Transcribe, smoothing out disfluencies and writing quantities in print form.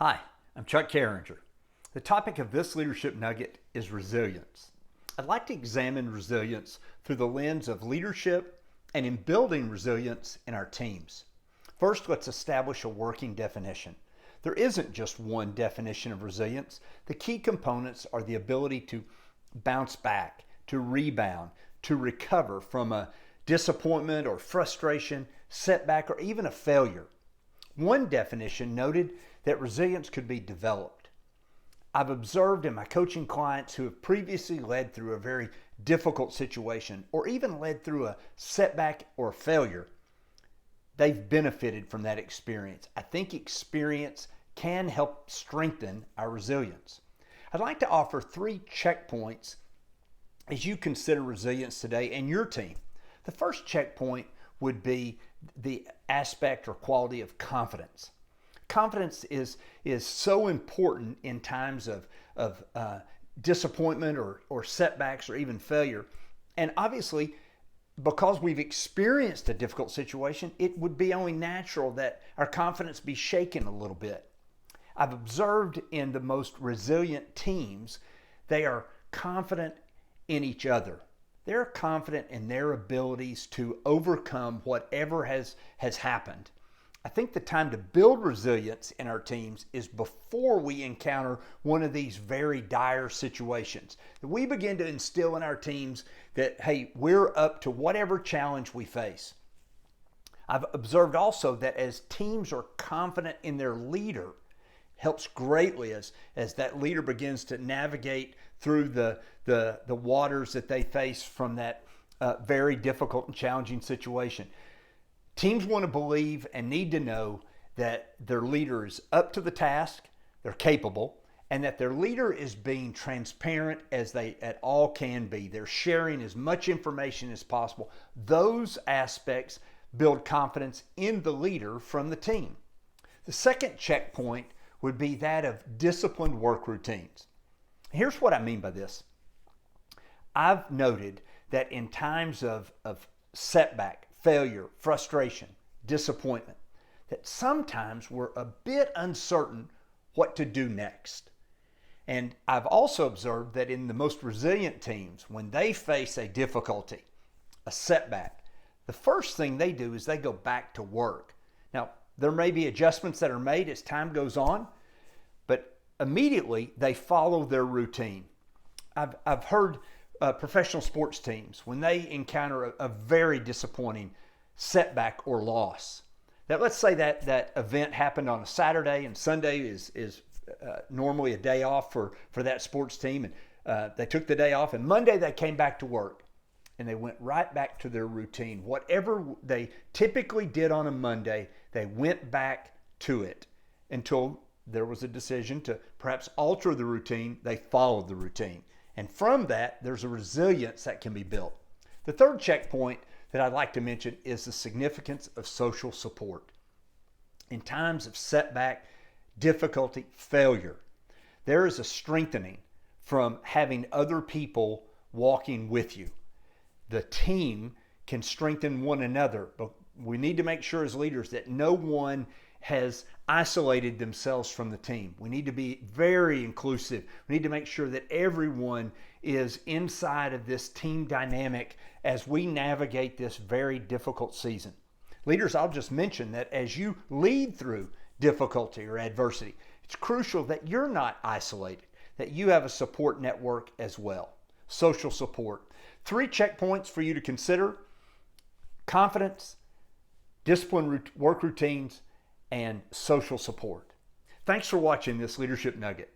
Hi, I'm Chuck Carringer. The topic of this Leadership Nugget is resilience. I'd like to examine resilience through the lens of leadership and in building resilience in our teams. First, let's establish a working definition. There isn't just one definition of resilience. The key components are the ability to bounce back, to rebound, to recover from a disappointment or frustration, setback, or even a failure. One definition noted that resilience could be developed. I've observed in my coaching clients who have previously led through a very difficult situation or even led through a setback or a failure, they've benefited from that experience. I think experience can help strengthen our resilience. I'd like to offer 3 checkpoints as you consider resilience today and your team. The first checkpoint would be the aspect or quality of confidence. Confidence is so important in times of disappointment or setbacks or even failure. And obviously, because we've experienced a difficult situation, it would be only natural that our confidence be shaken a little bit. I've observed in the most resilient teams, they are confident in each other. They're confident in their abilities to overcome whatever has happened. I think the time to build resilience in our teams is before we encounter one of these very dire situations. That we begin to instill in our teams that, hey, we're up to whatever challenge we face. I've observed also that as teams are confident in their leader, helps greatly as that leader begins to navigate through the waters that they face from that very difficult and challenging situation. Teams want to believe and need to know that their leader is up to the task, they're capable, and that their leader is being transparent as they at all can be. They're sharing as much information as possible. Those aspects build confidence in the leader from the team. The second checkpoint would be that of disciplined work routines. Here's what I mean by this. I've noted that in times of setback, failure, frustration, disappointment, that sometimes we're a bit uncertain what to do next. And I've also observed that in the most resilient teams, when they face a difficulty, a setback, the first thing they do is they go back to work. Now, there may be adjustments that are made as time goes on, but immediately they follow their routine. I've heard professional sports teams, when they encounter a very disappointing setback or loss, that let's say that event happened on a Saturday and Sunday is normally a day off for that sports team, and they took the day off, and Monday they came back to work and they went right back to their routine. Whatever they typically did on a Monday, they went back to it until there was a decision to perhaps alter the routine. They followed the routine. And from that, there's a resilience that can be built. The third checkpoint that I'd like to mention is the significance of social support. In times of setback, difficulty, failure, there is a strengthening from having other people walking with you. The team can strengthen one another, but we need to make sure as leaders that no one has isolated themselves from the team. We need to be very inclusive. We need to make sure that everyone is inside of this team dynamic as we navigate this very difficult season. Leaders, I'll just mention that as you lead through difficulty or adversity, it's crucial that you're not isolated, that you have a support network as well. Social support. 3 checkpoints for you to consider: confidence, disciplined work routines, and social support. Thanks for watching this Leadership Nugget.